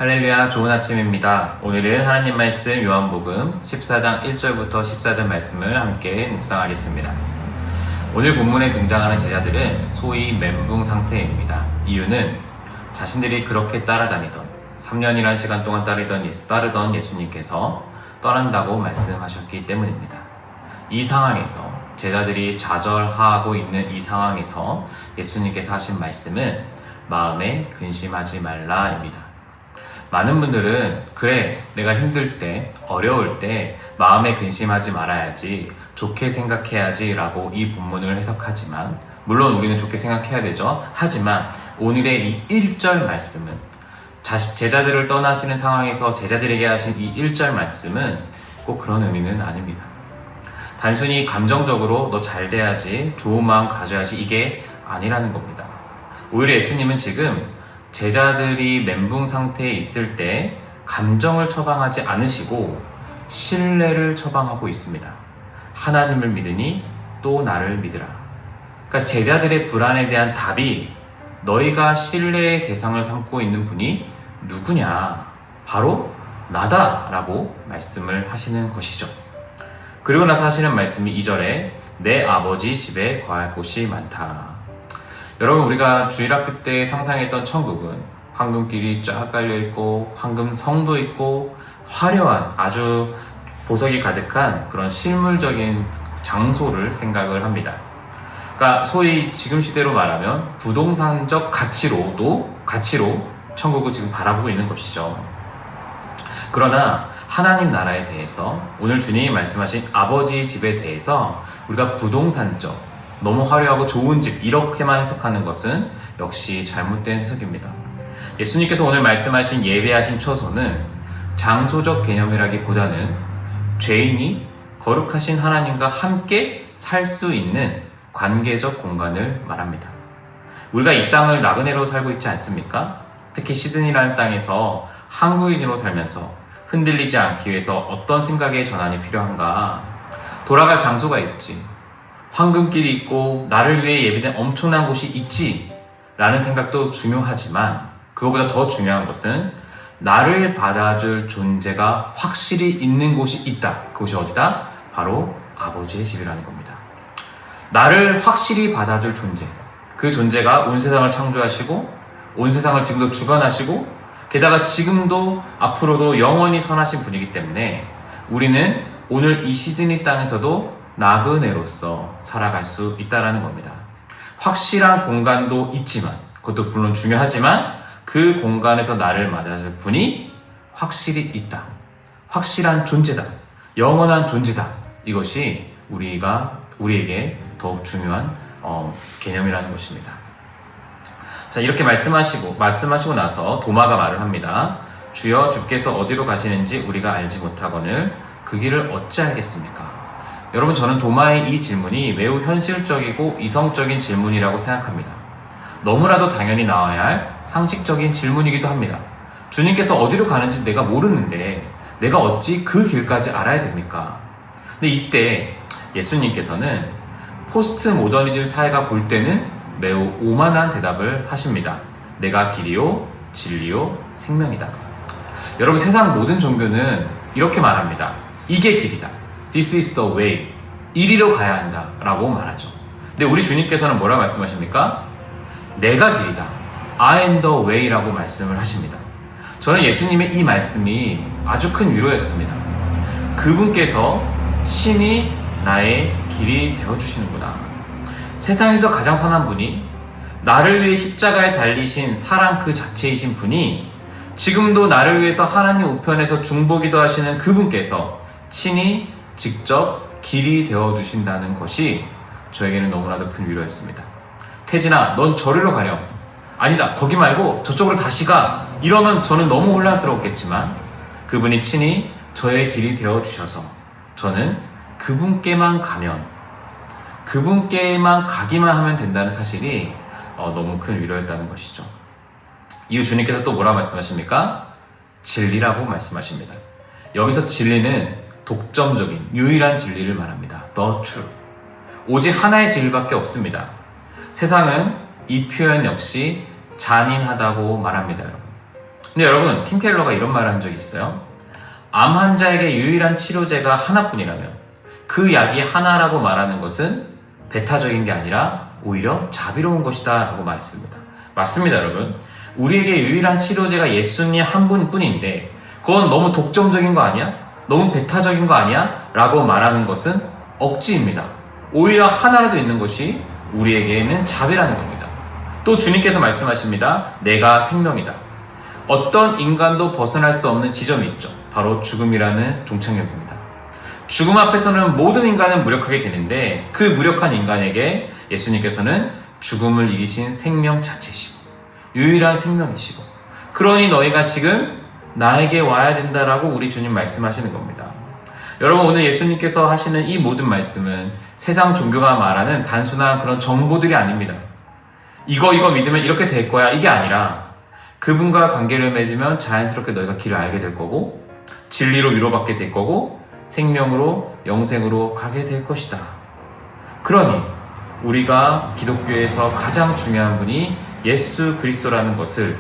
할렐루야, 좋은 아침입니다. 오늘은 하나님 말씀 요한복음 14장 1절부터 14절 말씀을 함께 묵상하겠습니다. 오늘 본문에 등장하는 제자들은 소위 멘붕 상태입니다. 이유는 자신들이 그렇게 따라다니던 3년이라는 시간 동안 따르던 예수님께서 떠난다고 말씀하셨기 때문입니다. 이 상황에서 제자들이 좌절하고 있는 이 상황에서 예수님께서 하신 말씀은 마음에 근심하지 말라입니다. 많은 분들은 그래, 내가 힘들 때, 어려울 때 마음에 근심하지 말아야지, 좋게 생각해야지 라고 이 본문을 해석하지만, 물론 우리는 좋게 생각해야 되죠. 하지만 오늘의 이 1절 말씀은 제자들을 떠나시는 상황에서 제자들에게 하신 이 1절 말씀은 꼭 그런 의미는 아닙니다. 단순히 감정적으로 너 잘 돼야지, 좋은 마음 가져야지 이게 아니라는 겁니다. 오히려 예수님은 지금 제자들이 멘붕 상태에 있을 때 감정을 처방하지 않으시고 신뢰를 처방하고 있습니다. 하나님을 믿으니 또 나를 믿으라. 그러니까 제자들의 불안에 대한 답이 너희가 신뢰의 대상을 삼고 있는 분이 누구냐? 바로 나다! 라고 말씀을 하시는 것이죠. 그리고 나서 하시는 말씀이 2절에 내 아버지 집에 거할 곳이 많다. 여러분, 우리가 주일학교 때 상상했던 천국은 황금길이 쫙 깔려있고 황금성도 있고 화려한 아주 보석이 가득한 그런 실물적인 장소를 생각을 합니다. 그러니까 소위 지금 시대로 말하면 부동산적 가치로 천국을 지금 바라보고 있는 것이죠. 그러나 하나님 나라에 대해서 오늘 주님이 말씀하신 아버지 집에 대해서 우리가 부동산적 너무 화려하고 좋은 집 이렇게만 해석하는 것은 역시 잘못된 해석입니다. 예수님께서 오늘 말씀하신 예배하신 처소는 장소적 개념이라기보다는 죄인이 거룩하신 하나님과 함께 살 수 있는 관계적 공간을 말합니다. 우리가 이 땅을 나그네로 살고 있지 않습니까? 특히 시드니라는 땅에서 한국인으로 살면서 흔들리지 않기 위해서 어떤 생각의 전환이 필요한가? 돌아갈 장소가 있지. 황금길이 있고 나를 위해 예비된 엄청난 곳이 있지 라는 생각도 중요하지만 그거보다 더 중요한 것은 나를 받아줄 존재가 확실히 있는 곳이 있다. 그곳이 어디다? 바로 아버지의 집이라는 겁니다. 나를 확실히 받아줄 존재, 그 존재가 온 세상을 창조하시고 온 세상을 지금도 주관하시고 게다가 지금도 앞으로도 영원히 선하신 분이기 때문에 우리는 오늘 이 시드니 땅에서도 나그네로서 살아갈 수 있다는 겁니다. 확실한 공간도 있지만, 그것도 물론 중요하지만 그 공간에서 나를 맞아줄 분이 확실히 있다. 확실한 존재다. 영원한 존재다. 이것이 우리에게 더욱 중요한 개념이라는 것입니다. 자, 이렇게 말씀하시고 나서 도마가 말을 합니다. 주여, 주께서 어디로 가시는지 우리가 알지 못하거늘 그 길을 어찌 알겠습니까? 여러분, 저는 도마의 이 질문이 매우 현실적이고 이성적인 질문이라고 생각합니다. 너무나도 당연히 나와야 할 상식적인 질문이기도 합니다. 주님께서 어디로 가는지 내가 모르는데 내가 어찌 그 길까지 알아야 됩니까? 근데 이때 예수님께서는 포스트 모더니즘 사회가 볼 때는 매우 오만한 대답을 하십니다. 내가 길이요, 진리요, 생명이다. 여러분, 세상 모든 종교는 이렇게 말합니다. 이게 길이다. This is the way. 이리로 가야 한다 라고 말하죠. 근데 우리 주님께서는 뭐라고 말씀하십니까? 내가 길이다. I am the way 라고 말씀을 하십니다. 저는 예수님의 이 말씀이 아주 큰 위로였습니다. 그분께서 친히 나의 길이 되어주시는구나. 세상에서 가장 선한 분이, 나를 위해 십자가에 달리신 사랑 그 자체이신 분이, 지금도 나를 위해서 하나님 우편에서 중보기도 하시는 그분께서 친히 직접 길이 되어주신다는 것이 저에게는 너무나도 큰 위로였습니다. 태진아, 넌 저리로 가렴. 아니다, 거기 말고 저쪽으로 다시 가. 이러면 저는 너무 혼란스러웠겠지만 그분이 친히 저의 길이 되어주셔서 저는 그분께만 가기만 하면 된다는 사실이 너무 큰 위로였다는 것이죠. 이후 주님께서 또 뭐라 말씀하십니까? 진리라고 말씀하십니다. 여기서 진리는 독점적인 유일한 진리를 말합니다. The truth. 오직 하나의 진리밖에 없습니다. 세상은 이 표현 역시 잔인하다고 말합니다. 여러분. 근데 여러분, 팀 켈러가 이런 말을 한 적이 있어요. 암 환자에게 유일한 치료제가 하나뿐이라면 그 약이 하나라고 말하는 것은 배타적인 게 아니라 오히려 자비로운 것이다 라고 말했습니다. 맞습니다, 여러분. 우리에게 유일한 치료제가 예수님 한 분뿐인데 그건 너무 독점적인 거 아니야? 너무 배타적인 거 아니야? 라고 말하는 것은 억지입니다. 오히려 하나라도 있는 것이 우리에게는 자비라는 겁니다. 또 주님께서 말씀하십니다. 내가 생명이다. 어떤 인간도 벗어날 수 없는 지점이 있죠. 바로 죽음이라는 종착역입니다. 죽음 앞에서는 모든 인간은 무력하게 되는데 그 무력한 인간에게 예수님께서는 죽음을 이기신 생명 자체시고 유일한 생명이시고 그러니 너희가 지금 나에게 와야 된다라고 우리 주님 말씀하시는 겁니다. 여러분, 오늘 예수님께서 하시는 이 모든 말씀은 세상 종교가 말하는 단순한 그런 정보들이 아닙니다. 이거 믿으면 이렇게 될 거야 이게 아니라 그분과 관계를 맺으면 자연스럽게 너희가 길을 알게 될 거고 진리로 위로받게 될 거고 생명으로 영생으로 가게 될 것이다. 그러니 우리가 기독교에서 가장 중요한 분이 예수 그리스도라는 것을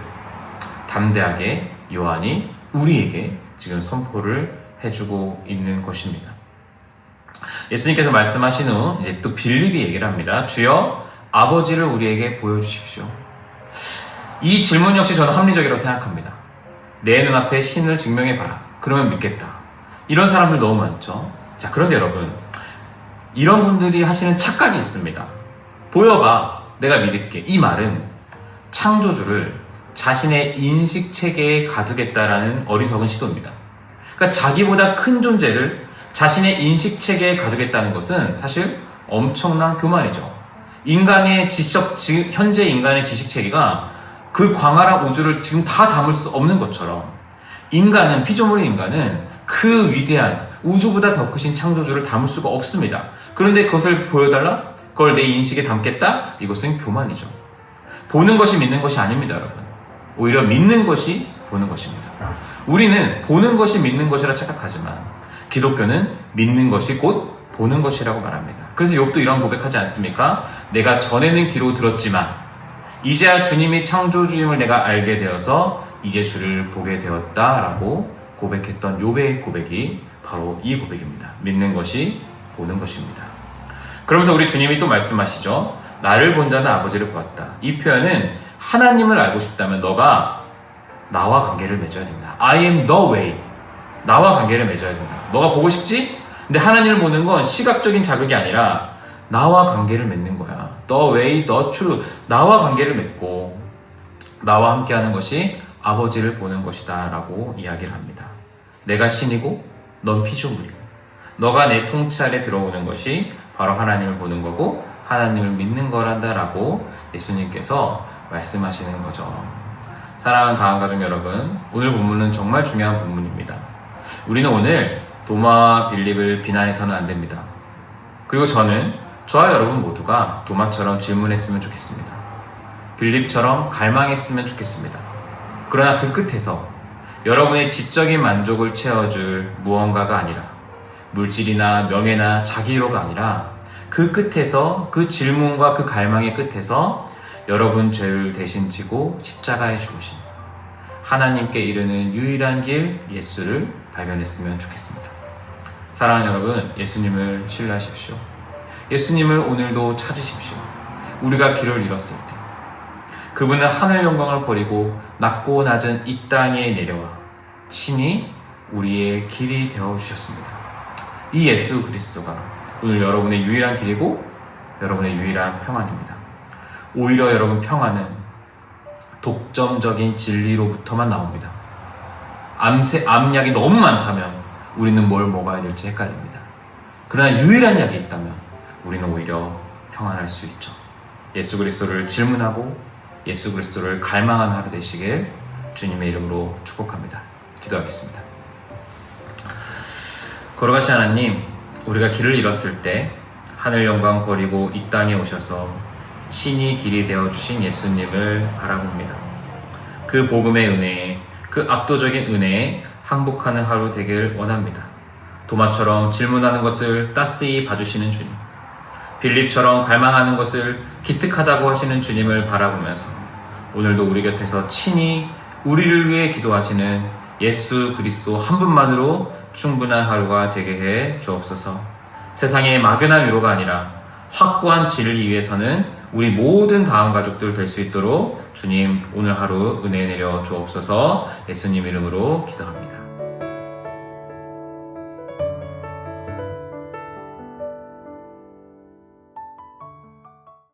담대하게 요한이 우리에게 지금 선포를 해주고 있는 것입니다. 예수님께서 말씀하신 후 이제 또 빌립이 얘기를 합니다. 주여 아버지를 우리에게 보여주십시오. 이 질문 역시 저는 합리적이라고 생각합니다. 내 눈앞에 신을 증명해봐라. 그러면 믿겠다. 이런 사람들 너무 많죠. 자, 그런데 여러분, 이런 분들이 하시는 착각이 있습니다. 보여봐, 내가 믿을게. 이 말은 창조주를 자신의 인식체계에 가두겠다라는 어리석은 시도입니다. 그러니까 자기보다 큰 존재를 자신의 인식체계에 가두겠다는 것은 사실 엄청난 교만이죠. 인간의 현재 인간의 지식체계가 그 광활한 우주를 지금 다 담을 수 없는 것처럼 인간은, 피조물인 인간은 그 위대한 우주보다 더 크신 창조주를 담을 수가 없습니다. 그런데 그것을 보여달라? 그걸 내 인식에 담겠다? 이것은 교만이죠. 보는 것이 믿는 것이 아닙니다, 여러분. 오히려 믿는 것이 보는 것입니다. 우리는 보는 것이 믿는 것이라 착각하지만 기독교는 믿는 것이 곧 보는 것이라고 말합니다. 그래서 욥도 이런 고백하지 않습니까? 내가 전에는 귀로 들었지만 이제야 주님이 창조주임을 내가 알게 되어서 이제 주를 보게 되었다라고 고백했던 욥의 고백이 바로 이 고백입니다. 믿는 것이 보는 것입니다. 그러면서 우리 주님이 또 말씀하시죠. 나를 본 자는 아버지를 보았다. 이 표현은 하나님을 알고 싶다면 너가 나와 관계를 맺어야 된다. I am the way. 나와 관계를 맺어야 된다. 너가 보고 싶지? 근데 하나님을 보는 건 시각적인 자극이 아니라 나와 관계를 맺는 거야. The way, the truth. 나와 관계를 맺고 나와 함께하는 것이 아버지를 보는 것이다 라고 이야기를 합니다. 내가 신이고 넌 피조물이고 너가 내 통찰에 들어오는 것이 바로 하나님을 보는 거고 하나님을 믿는 거란다 라고 예수님께서 말씀하시는 거죠. 사랑하는 다음가족 여러분, 오늘 본문은 정말 중요한 본문입니다. 우리는 오늘 도마와 빌립을 비난해서는 안 됩니다. 그리고 저와 여러분 모두가 도마처럼 질문했으면 좋겠습니다. 빌립처럼 갈망했으면 좋겠습니다. 그러나 그 끝에서 여러분의 지적인 만족을 채워줄 무언가가 아니라 물질이나 명예나 자기로가 아니라 그 끝에서 그 질문과 그 갈망의 끝에서 여러분 죄를 대신 지고 십자가에 죽으신 하나님께 이르는 유일한 길 예수를 발견했으면 좋겠습니다. 사랑하는 여러분, 예수님을 신뢰하십시오. 예수님을 오늘도 찾으십시오. 우리가 길을 잃었을 때 그분은 하늘 영광을 버리고 낮고 낮은 이 땅에 내려와 친히 우리의 길이 되어주셨습니다. 이 예수 그리스도가 오늘 여러분의 유일한 길이고 여러분의 유일한 평안입니다. 오히려 여러분 평안은 독점적인 진리로부터만 나옵니다. 암약이 너무 많다면 우리는 뭘 먹어야 될지 헷갈립니다. 그러나 유일한 약이 있다면 우리는 오히려 평안할 수 있죠. 예수 그리스도를 질문하고 예수 그리스도를 갈망하는 하루 되시길 주님의 이름으로 축복합니다. 기도하겠습니다. 걸어가신 하나님, 우리가 길을 잃었을 때 하늘 영광 버리고 이 땅에 오셔서 친히 길이 되어주신 예수님을 바라봅니다. 그 복음의 은혜에, 그 압도적인 은혜에 항복하는 하루 되길 원합니다. 도마처럼 질문하는 것을 따스히 봐주시는 주님, 빌립처럼 갈망하는 것을 기특하다고 하시는 주님을 바라보면서 오늘도 우리 곁에서 친히 우리를 위해 기도하시는 예수 그리스도 한 분만으로 충분한 하루가 되게 해 주옵소서. 세상의 막연한 위로가 아니라 확고한 진리 위해서는 우리 모든 다음 가족들 될 수 있도록 주님 오늘 하루 은혜 내려 주옵소서. 예수님 이름으로 기도합니다.